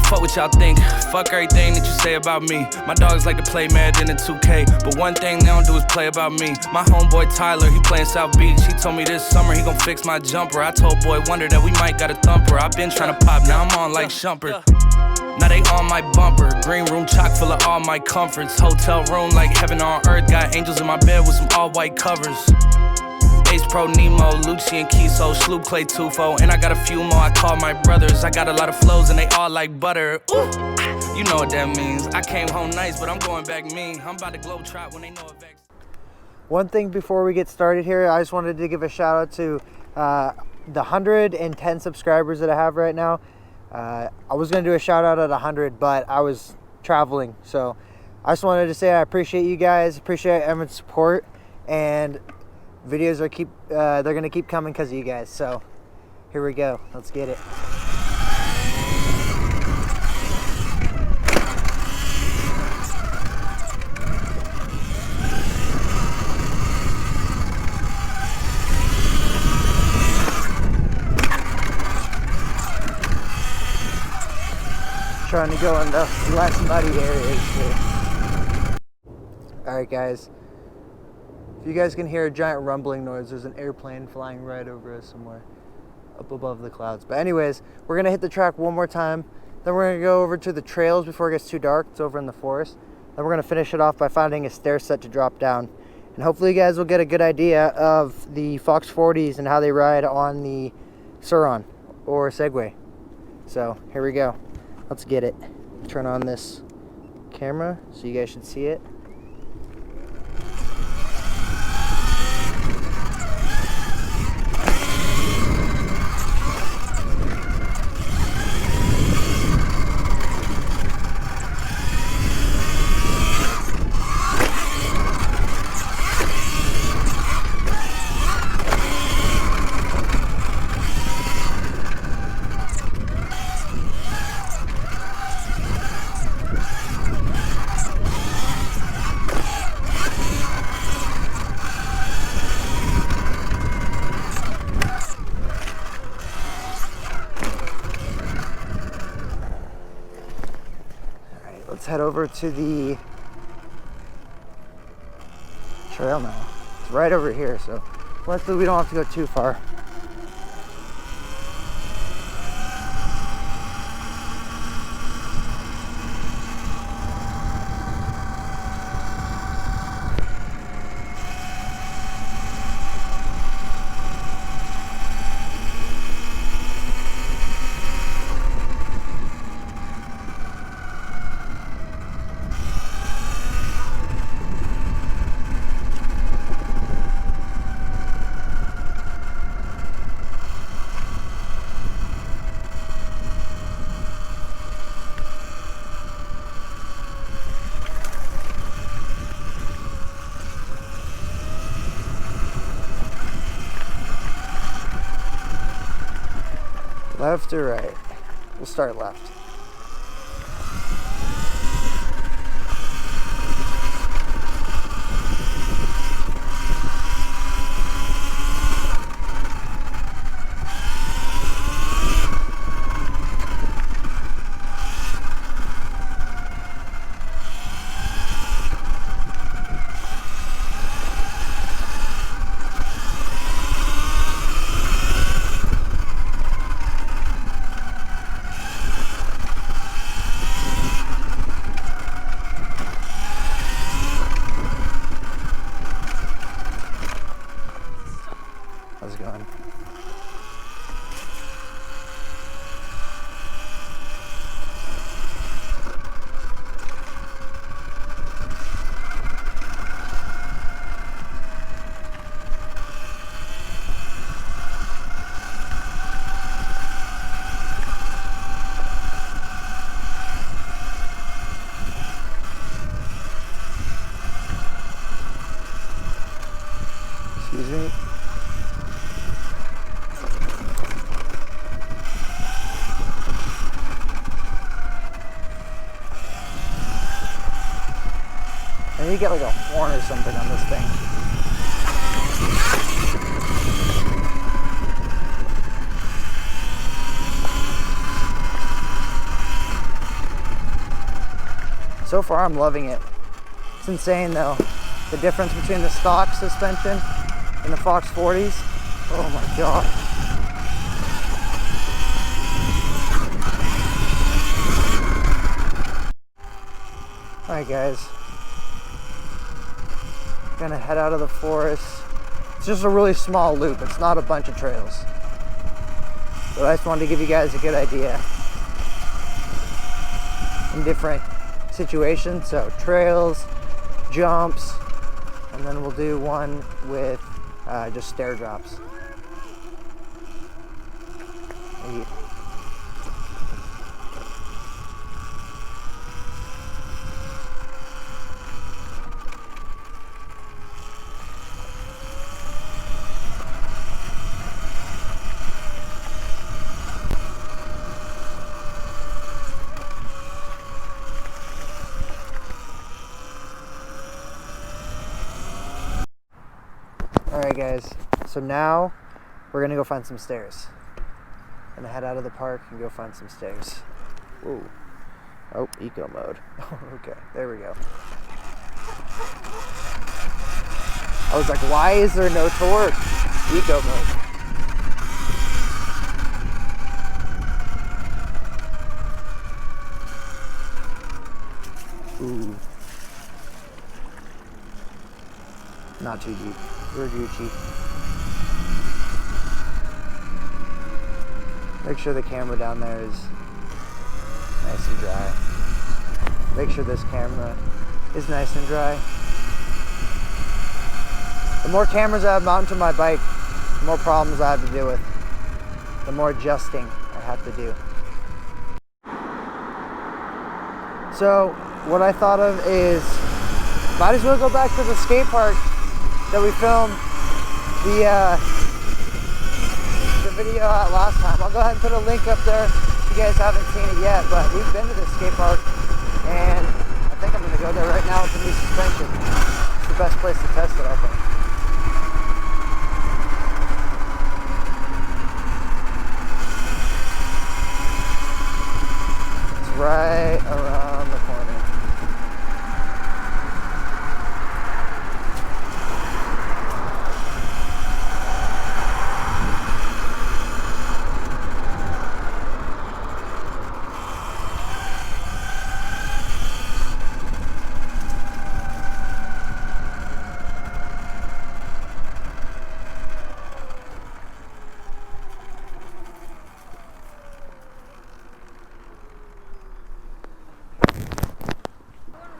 fuck what y'all think. Fuck everything that you say about me. My dogs like to play Madden and 2K, but one thing they don't do is play about me. My homeboy Tyler, he playing South Beach. He told me this summer he gon' fix my jumper. I told Boy Wonder that we might got a thumper. I been tryna pop, now I'm on like Shumpert. Now they on my bumper. Green room chock full of all my comforts. Hotel room like heaven on earth. Got angels in my bed with some all white covers. Ace Pro Nemo, Lucci and Kiso, Sloop Clay Tufo, and I got a few more I call my brothers. I got a lot of flows and they all like butter. Ooh, you know what that means. I came home nice, but I'm going back mean. I'm about to globe trot when they know it vex. One thing before we get started here, I just wanted to give a shout out to the 110 subscribers that I have right now. I was going to do a shout out at 100, but I was traveling. So I just wanted to say I appreciate you guys, appreciate everyone's support, and videos are they're going to keep coming because of you guys. So here we go. Let's get it. Trying to go in the less muddy areas here. Alright guys, if you guys can hear a giant rumbling noise, there's an airplane flying right over us somewhere up above the clouds. But anyways, we're going to hit the track one more time, then we're going to go over to the trails before it gets too dark. It's over in the forest. Then we're going to finish it off by finding a stair set to drop down. And hopefully you guys will get a good idea of the Fox 40s and how they ride on the Sur-Ron or Segway. So here we go. Let's get it. Turn on this camera so you guys should see it. Let's head over to the trail now. It's right over here, so luckily we don't have to go too far. Left or right? We'll start left. How's it going? Excuse me. And you get like a horn or something on this thing. So far I'm loving it. It's insane though. The difference between the stock suspension and the Fox 40s. Oh my god. Alright guys. Gonna head out of the forest. It's just a really small loop. It's not a bunch of trails. But I just wanted to give you guys a good idea in different situations. So trails, jumps, and then we'll do one with just stair drops. Alright guys, so now we're gonna go find some stairs. Gonna head out of the park and go find some stairs. Ooh. Oh, eco mode. Okay, there we go. I was like, why is there no torque? Eco mode. Ooh. Not too deep. We're Gucci. Make sure the camera down there is nice and dry. Make sure this camera is nice and dry. The more cameras I have mounted to my bike, the more problems I have to deal with. The more adjusting I have to do. So what I thought of is, might as well go back to the skate park that we filmed the video at last time. I'll go ahead and put a link up there if you guys haven't seen it yet, but we've been to this skate park and I think I'm going to go there right now with the new suspension. It's the best place to test it, I think. It's right around the corner.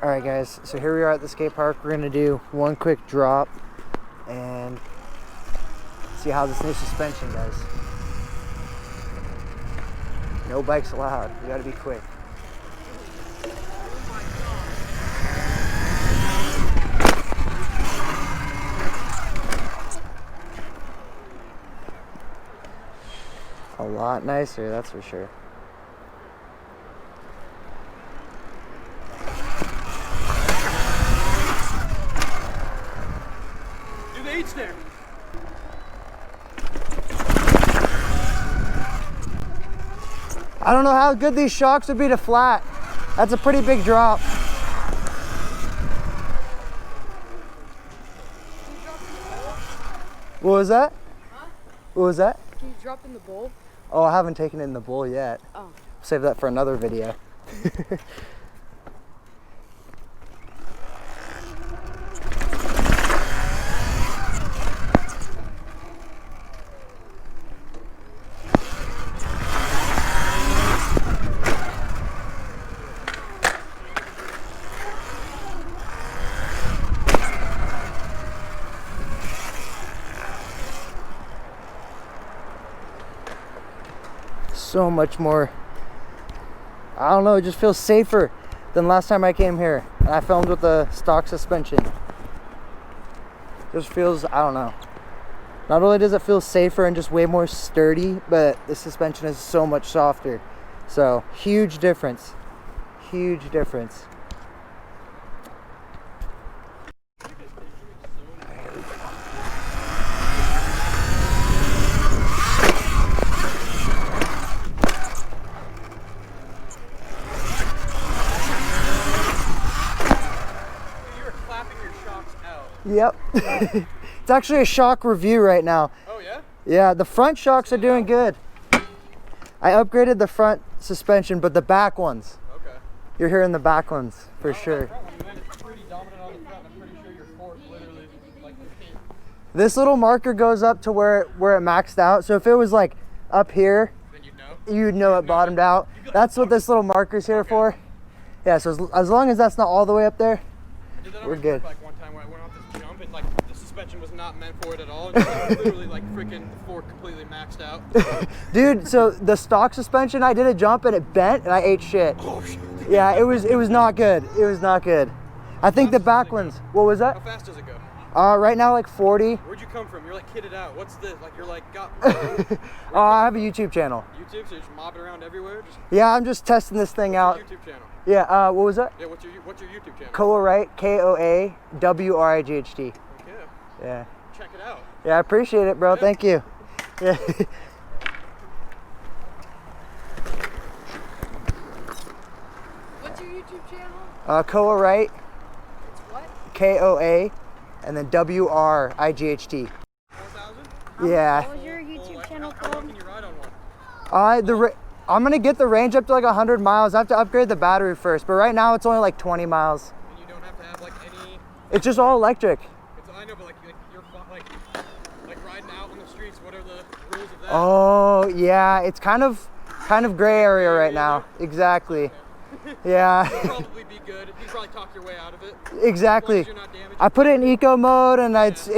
Alright guys, so here we are at the skate park. We're going to do one quick drop and see how this new suspension does. No bikes allowed, you gotta be quick. A lot nicer, that's for sure. There. I don't know how good these shocks would be to flat. That's a pretty big drop. What was that? Huh? What was that? Can you drop in the bowl? Oh, I haven't taken it in the bowl yet. Oh. Save that for another video. So much more, I don't know, it just feels safer than last time I came here and I filmed with the stock suspension. Just feels, I don't know, not only does it feel safer and just way more sturdy, but the suspension is so much softer. So huge difference, huge difference. It's actually a shock review right now. Oh yeah? Yeah, the front shocks are doing good. I upgraded the front suspension, but the back ones. Okay. You're hearing the back ones for sure. It's pretty dominant on the front. I'm pretty sure your fork literally like the pin. This little marker goes up to where it maxed out. So if it was like up here, Then you'd know. you'd know it bottomed out. That's what this little marker's here for. Yeah, so as long as that's not all the way up there, I did that on we're my good. Like one time where I went off this jump and like the suspension was not meant for it at all. Just, like, literally like freaking the fork completely maxed out. Dude, so the stock suspension, I did a jump and it bent and I ate shit. Oh shit. Yeah, it was not good. It was not good. I think the back ones, what was How that? fast does it go? Right now like 40. Where'd you come from? You're like kitted out. What's this? Like you're like got Oh, I have a YouTube channel. YouTube, so you're just mobbing around everywhere. Just Yeah, I'm just testing this thing out. YouTube channel. Yeah, what was that? Yeah, what's your YouTube channel? Koawright, Koawright. Okay. Yeah. Check it out. Yeah, I appreciate it, bro. Yeah. Thank you. Yeah. What's your YouTube channel? Koawright, It's what? Koa, and then WRIGHT. 4,000? Yeah. What was your YouTube channel How long called? can you ride on one? I'm gonna get the range up to like 100 miles. I have to upgrade the battery first, but right now it's only like 20 miles. And you don't have to have like any. It's just all electric. I know, but like you're like riding out on the streets. What are the rules of that? Oh yeah, it's kind of gray area right now. Exactly. Yeah. You'd probably be good. You could probably talk your way out of it. Exactly. As long as you're not damaging I put it in eco mode and it's yeah.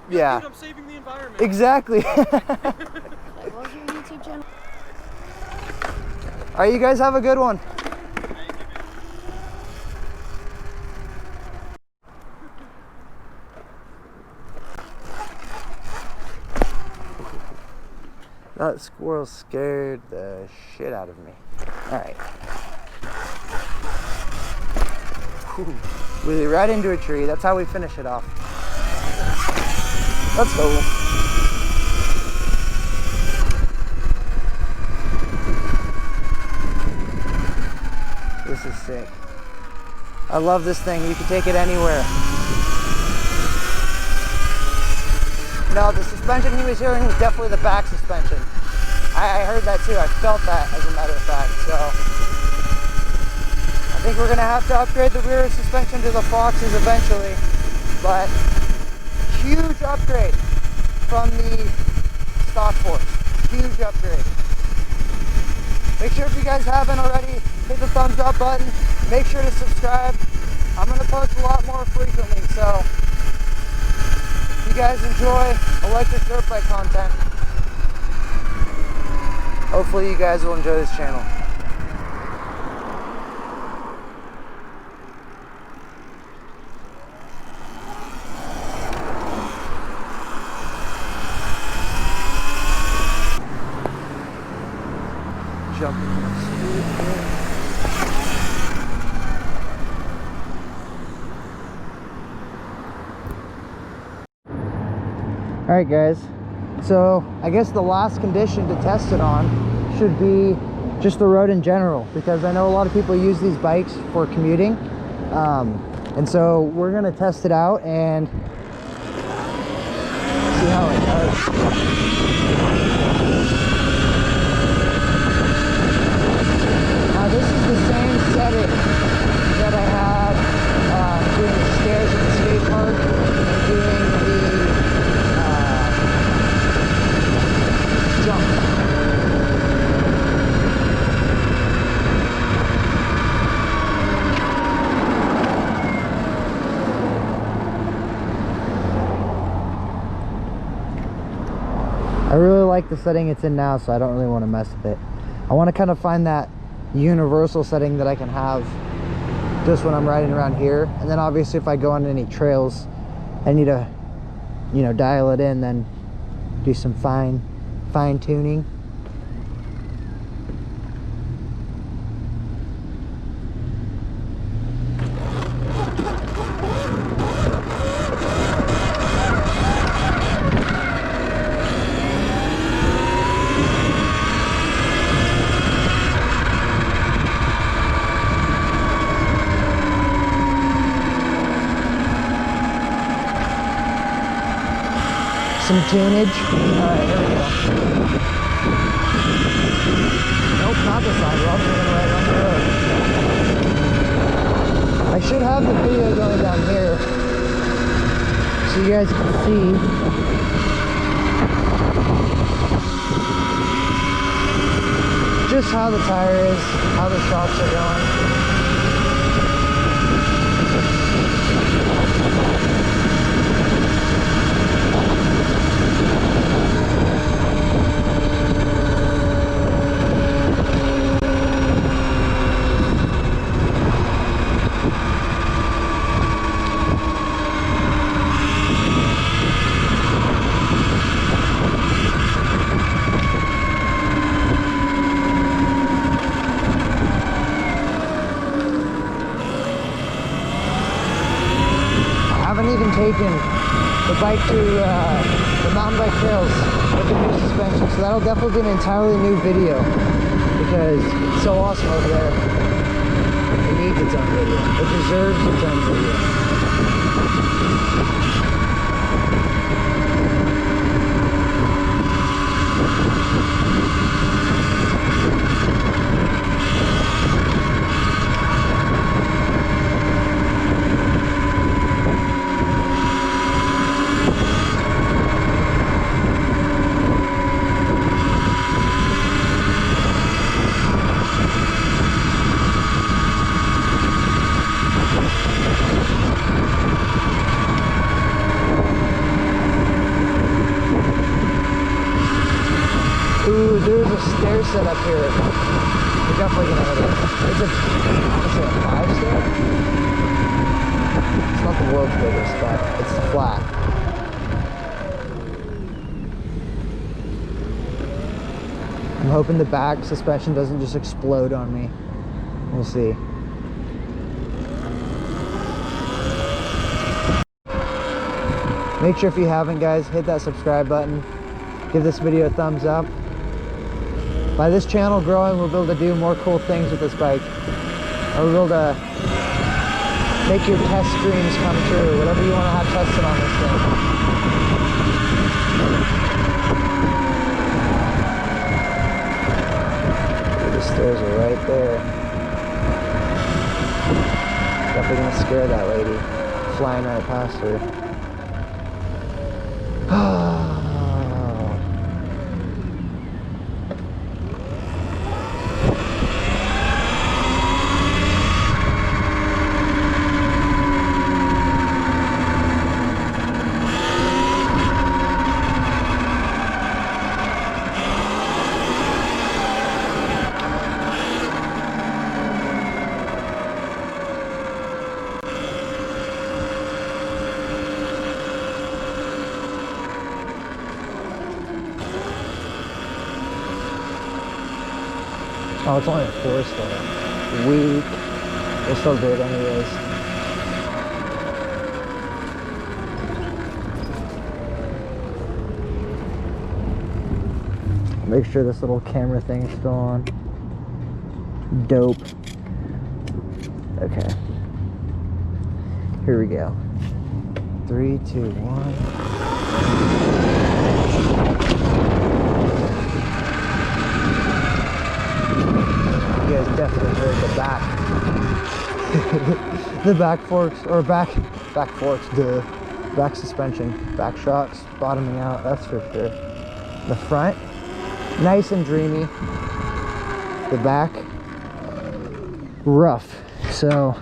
yeah. Dude, I'm saving the environment. Exactly. Like, what was your YouTube channel? All right, you guys have a good one. That squirrel scared the shit out of me. All right. Whew. Really right into a tree. That's how we finish it off. Let's go. This is sick. I love this thing. You can take it anywhere. No, the suspension he was hearing was definitely the back suspension. I heard that too. I felt that, as a matter of fact. So I think we're gonna have to upgrade the rear suspension to the Foxes eventually. But huge upgrade from the stock forks. Huge upgrade. Make sure if you guys haven't already, hit the thumbs up button. Make sure to subscribe. I'm gonna post a lot more frequently, so if you guys enjoy electric dirt bike content, hopefully you guys will enjoy this channel. Jumping from the street here. All right, guys. So I guess the last condition to test it on should be just the road in general, because I know a lot of people use these bikes for commuting. And so we're gonna test it out and see how it does. Now this is the same setting that I had doing the stairs at the skate park and doing the jump. I really like the setting it's in now, so I don't really want to mess with it. I want to kind of find that universal setting that I can have just when I'm riding around here. And then obviously if I go on any trails, I need to, you know, dial it in, then do some fine tuning. some tunage. Alright, here we go. Nope, not the sidewalk. We're gonna ride on the road. I should have the video going down here so you guys can see. Just how the tire is, how the shocks are going. Taken the bike to the mountain bike trails with the new suspension, so that'll definitely be an entirely new video because it's so awesome over there. It needs its own video. It deserves its own video. Ooh, there's a stair set up here. We're definitely gonna hit it. It's a 5-stair? It's not the world's biggest, but it's flat. I'm hoping the back suspension doesn't just explode on me. We'll see. Make sure if you haven't, guys, hit that subscribe button. Give this video a thumbs up. By this channel growing, we'll be able to do more cool things with this bike. Or we'll be able to make your test dreams come true. Whatever you want to have tested on this thing. The stairs are right there. Definitely gonna scare that lady. Flying right past her. Oh, it's only a 4-star. Weak. It's so good anyways. Make sure this little camera thing is still on. Dope. Okay. Here we go. 3, 2, 1. You guys definitely heard the back. The back forks, or back forks, the back suspension, back shocks, bottoming out, that's for sure. The front, nice and dreamy. The back, rough. So,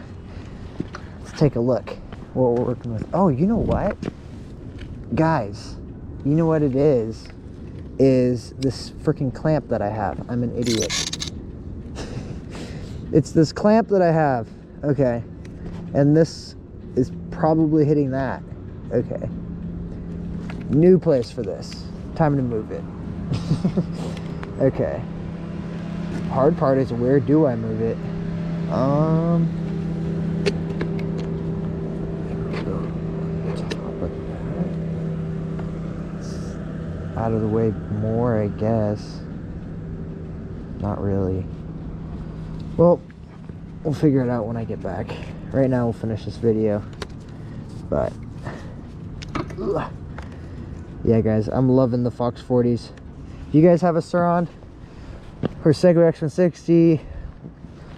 let's take a look what we're working with. Oh, you know what? Guys, you know what it is this freaking clamp that I have. I'm an idiot. It's this clamp that I have, okay, and this is probably hitting that, okay. New place for this, time to move it. Okay, hard part is where do I move it? Out of the way more, I guess. Not really. Well, we'll figure it out when I get back. Right now, we'll finish this video. But Yeah, guys, I'm loving the Fox 40s. If you guys have a Surround or Segway X160,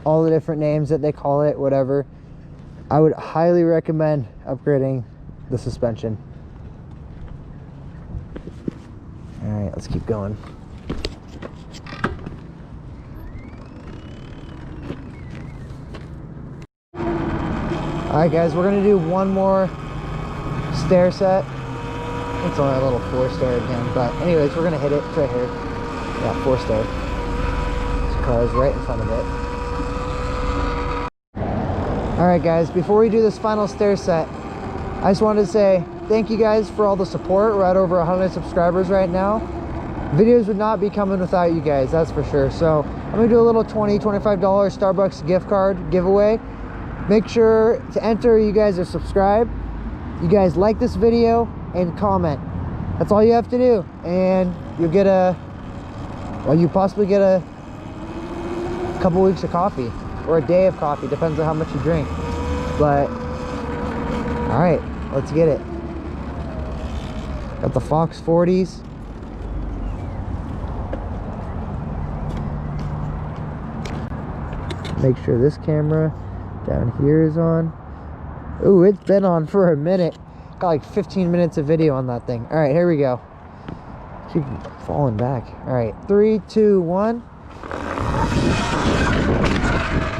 all the different names that they call it, whatever, I would highly recommend upgrading the suspension. All right, let's keep going. All right, guys, we're gonna do one more stair set. It's only a little 4-stair again, but anyways, we're gonna hit it. It's right here. Yeah, 4-stair. This car is right in front of it. All right, guys, before we do this final stair set, I just wanted to say thank you guys for all the support. We're at over 100 subscribers right now. Videos would not be coming without you guys, that's for sure. So I'm gonna do a little $20, $25 Starbucks gift card giveaway. Make sure to enter you guys are subscribed, you guys like this video, and comment. That's all you have to do, and you'll get you possibly get a couple weeks of coffee or a day of coffee, depends on how much you drink. But all right, let's get it. Got the Fox 40s. Make sure this camera down here is on. Ooh, it's been on for a minute. Got like 15 minutes of video on that thing. All right, here we go. Keep falling back. All right, 3, 2, 1.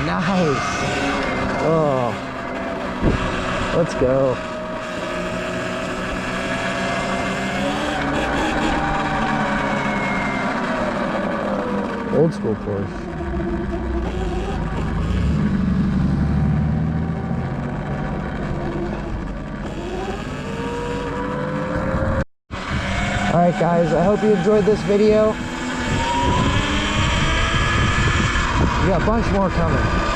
Nice. Oh, let's go. Old school Porsche. Alright guys, I hope you enjoyed this video. We got a bunch more coming.